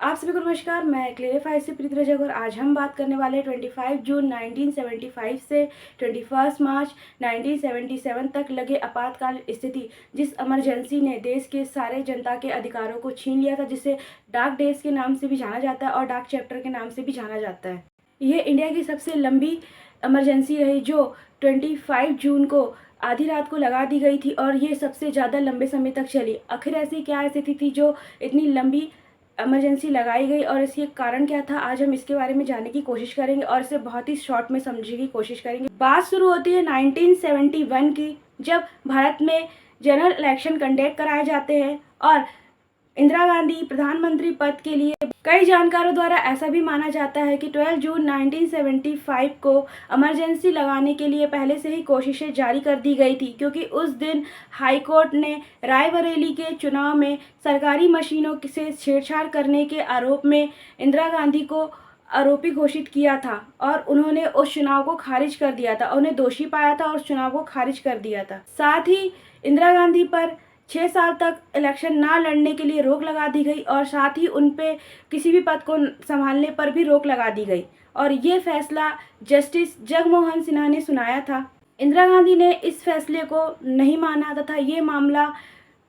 आप सभी को नमस्कार। मैं क्लेरिफाई से प्रीति रजक और आज हम बात करने वाले हैं 25 जून 1975 से 21 मार्च 1977 तक लगे आपातकालीन स्थिति, जिस इमरजेंसी ने देश के सारे जनता के अधिकारों को छीन लिया था, जिसे डार्क डेज के नाम से भी जाना जाता है और डार्क चैप्टर के नाम से भी जाना जाता है। यह इंडिया की सबसे लंबी इमरजेंसी रही, जो 25 जून को आधी रात को लगा दी गई थी और ये सबसे ज़्यादा लंबे समय तक चली। आखिर ऐसी क्या स्थिति थी जो इतनी लंबी इमरजेंसी लगाई गई और इसके कारण क्या था, आज हम इसके बारे में जानने की कोशिश करेंगे और इसे बहुत ही शॉर्ट में समझने की कोशिश करेंगे। बात शुरू होती है 1971 की, जब भारत में जनरल इलेक्शन कंडक्ट कराए जाते हैं और इंदिरा गांधी प्रधानमंत्री पद के लिए कई जानकारों द्वारा ऐसा भी माना जाता है कि 12 जून 1975 को इमरजेंसी लगाने के लिए पहले से ही कोशिशें जारी कर दी गई थी, क्योंकि उस दिन हाई कोर्ट ने रायबरेली के चुनाव में सरकारी मशीनों से छेड़छाड़ करने के आरोप में इंदिरा गांधी को आरोपी घोषित किया था और उन्होंने उस चुनाव को खारिज कर दिया था। उन्हें दोषी पाया था और उस चुनाव को खारिज कर दिया था। साथ ही इंदिरा गांधी पर 6 साल तक इलेक्शन ना लड़ने के लिए रोक लगा दी गई और साथ ही उन पे किसी भी पद को संभालने पर भी रोक लगा दी गई और ये फैसला जस्टिस जगमोहन सिन्हा ने सुनाया था। इंदिरा गांधी ने इस फैसले को नहीं माना तथा ये मामला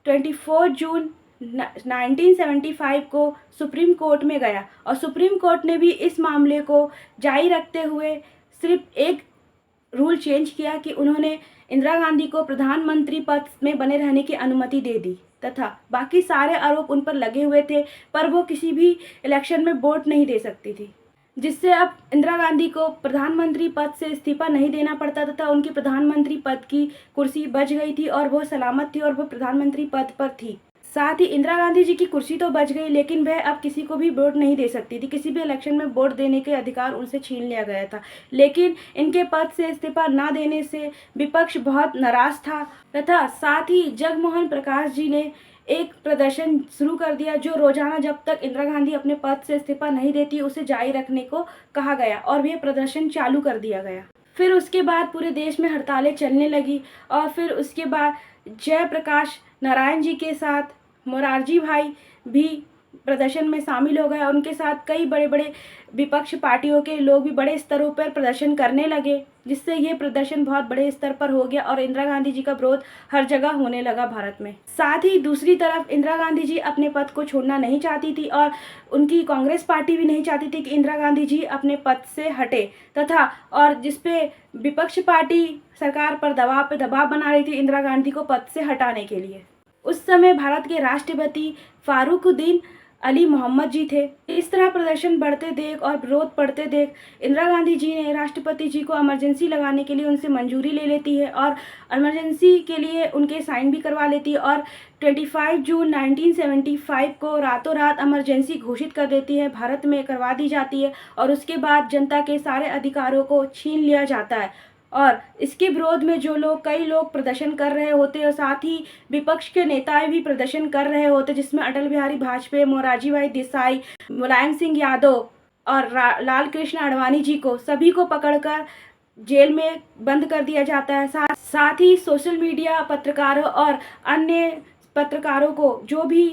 24 जून 1975 को सुप्रीम कोर्ट में गया और सुप्रीम कोर्ट ने भी इस मामले को जारी रखते हुए सिर्फ एक रूल चेंज किया कि उन्होंने इंदिरा गांधी को प्रधानमंत्री पद में बने रहने की अनुमति दे दी तथा बाकी सारे आरोप उन पर लगे हुए थे, पर वो किसी भी इलेक्शन में वोट नहीं दे सकती थी, जिससे अब इंदिरा गांधी को प्रधानमंत्री पद से इस्तीफा नहीं देना पड़ता तथा उनकी प्रधानमंत्री पद की कुर्सी बच गई थी और वो सलामत थी और वो प्रधानमंत्री पद पर थी। साथ ही इंदिरा गांधी जी की कुर्सी तो बच गई, लेकिन वह अब किसी को भी वोट नहीं दे सकती थी। किसी भी इलेक्शन में वोट देने के अधिकार उनसे छीन लिया गया था। लेकिन इनके पद से इस्तीफा ना देने से विपक्ष बहुत नाराज था तथा साथ ही जगमोहन प्रकाश जी ने एक प्रदर्शन शुरू कर दिया, जो रोजाना जब तक इंदिरा गांधी अपने पद से इस्तीफा नहीं देती उसे जारी रखने को कहा गया और यह प्रदर्शन चालू कर दिया गया। फिर उसके बाद पूरे देश में हड़तालें चलने लगी और फिर उसके बाद जयप्रकाश नारायण जी के साथ मोरारजी भाई भी प्रदर्शन में शामिल हो गए और उनके साथ कई बड़े बड़े विपक्ष पार्टियों के लोग भी बड़े स्तरों पर प्रदर्शन करने लगे, जिससे ये प्रदर्शन बहुत बड़े स्तर पर हो गया और इंदिरा गांधी जी का विरोध हर जगह होने लगा भारत में। साथ ही दूसरी तरफ इंदिरा गांधी जी अपने पद को छोड़ना नहीं चाहती थी और उनकी कांग्रेस पार्टी भी नहीं चाहती थी कि इंदिरा गांधी जी अपने पद से हटे तथा और जिसपे विपक्ष पार्टी सरकार पर दबाव बना रही थी इंदिरा गांधी को पद से हटाने के लिए। उस समय भारत के राष्ट्रपति फारूकुद्दीन अली मोहम्मद जी थे। इस तरह प्रदर्शन बढ़ते देख और विरोध बढ़ते देख इंदिरा गांधी जी ने राष्ट्रपति जी को इमरजेंसी लगाने के लिए उनसे मंजूरी ले लेती है और इमरजेंसी के लिए उनके साइन भी करवा लेती है और 25 जून 1975 को रातों रात इमरजेंसी घोषित कर देती है, भारत में करवा दी जाती है और उसके बाद जनता के सारे अधिकारों को छीन लिया जाता है। और इसके विरोध में कई लोग प्रदर्शन कर रहे होते और साथ ही विपक्ष के नेता भी प्रदर्शन कर रहे होते, जिसमें अटल बिहारी वाजपेयी, मोरारजी भाई देसाई, मुलायम सिंह यादव और लाल कृष्ण आडवाणी जी को सभी को पकड़कर जेल में बंद कर दिया जाता है। साथ ही सोशल मीडिया पत्रकारों और अन्य पत्रकारों को जो भी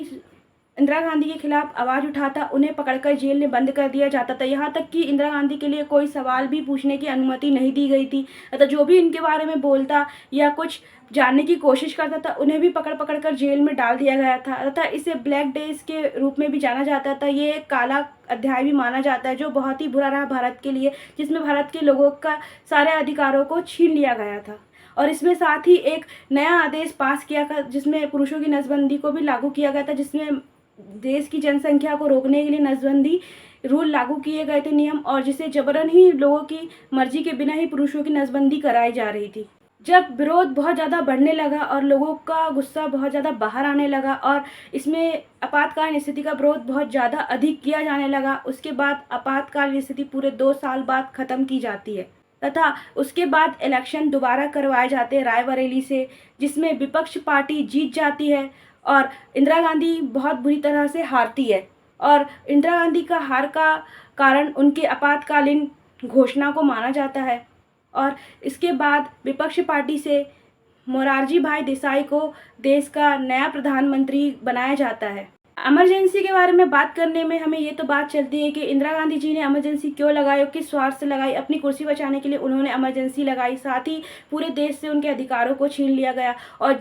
इंदिरा गांधी के खिलाफ आवाज़ उठाता उन्हें पकड़कर जेल में बंद कर दिया जाता था। यहाँ तक कि इंदिरा गांधी के लिए कोई सवाल भी पूछने की अनुमति नहीं दी गई थी तथा जो भी इनके बारे में बोलता या कुछ जानने की कोशिश करता था उन्हें भी पकड़ कर जेल में डाल दिया गया था तथा इसे ब्लैक डेज के रूप में भी जाना जाता था। ये एक काला अध्याय भी माना जाता है जो बहुत ही बुरा रहा भारत के लिए, जिसमें भारत के लोगों का सारे अधिकारों को छीन लिया गया था। और इसमें साथ ही एक नया आदेश पास किया था जिसमें पुरुषों की नसबंदी को भी लागू किया गया था, जिसमें देश की जनसंख्या को रोकने के लिए नसबंदी रूल लागू किए गए थे नियम, और जिसे जबरन ही लोगों की मर्जी के बिना ही पुरुषों की नसबंदी कराई जा रही थी। जब विरोध बहुत ज़्यादा बढ़ने लगा और लोगों का गुस्सा बहुत ज़्यादा बाहर आने लगा और इसमें आपातकालीन स्थिति का विरोध बहुत ज़्यादा अधिक किया जाने लगा, उसके बाद आपातकालीन स्थिति पूरे 2 साल बाद ख़त्म की जाती है तथा उसके बाद इलेक्शन दोबारा करवाए जाते हैं रायबरेली से, जिसमें विपक्ष पार्टी जीत जाती है और इंदिरा गांधी बहुत बुरी तरह से हारती है। और इंदिरा गांधी का हार का कारण उनके आपातकालीन घोषणा को माना जाता है और इसके बाद विपक्ष पार्टी से मोरारजी भाई देसाई को देश का नया प्रधानमंत्री बनाया जाता है। इमरजेंसी के बारे में बात करने में हमें ये तो बात चलती है कि इंदिरा गांधी जी ने इमरजेंसी क्यों लगाई और किस स्वार्थ से लगाई। अपनी कुर्सी बचाने के लिए उन्होंने इमरजेंसी लगाई, साथ ही पूरे देश से उनके अधिकारों को छीन लिया गया। और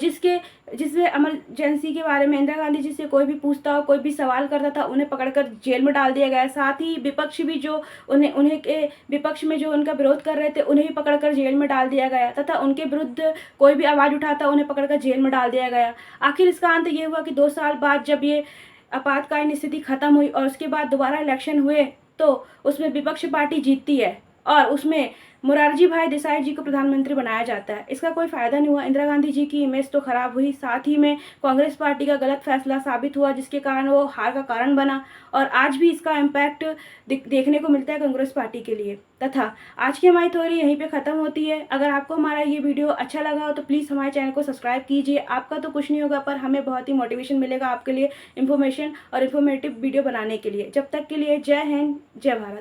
जिसमें इमरजेंसी के बारे में इंदिरा गांधी जी से कोई भी पूछता हो, कोई भी सवाल करता था, उन्हें पकड़कर जेल में डाल दिया गया। साथ ही विपक्ष भी जो उन्हें के विपक्ष में जो उनका विरोध कर रहे थे, उन्हें भी पकड़कर जेल में डाल दिया गया तथा उनके विरुद्ध कोई भी आवाज़ उठाता उन्हें पकड़कर जेल में डाल दिया गया। आखिर इसका अंत ये हुआ कि 2 साल बाद जब ये आपातकालीन स्थिति खत्म हुई और उसके बाद दोबारा इलेक्शन हुए तो उसमें विपक्ष पार्टी जीतती है और उसमें मोरारजी भाई देसाई जी को प्रधानमंत्री बनाया जाता है। इसका कोई फ़ायदा नहीं हुआ, इंदिरा गांधी जी की इमेज तो ख़राब हुई, साथ ही में कांग्रेस पार्टी का गलत फैसला साबित हुआ जिसके कारण वो हार का कारण बना। और आज भी इसका इम्पैक्ट देखने को मिलता है कांग्रेस पार्टी के लिए। तथा आज की हमारी थ्योरी यहीं पे ख़त्म होती है। अगर आपको हमारा ये वीडियो अच्छा लगा हो तो प्लीज़ हमारे चैनल को सब्सक्राइब कीजिए। आपका तो कुछ नहीं होगा पर हमें बहुत ही मोटिवेशन मिलेगा आपके लिए इन्फॉर्मेशन और इन्फॉर्मेटिव वीडियो बनाने के लिए। जब तक के लिए जय हिंद, जय भारत।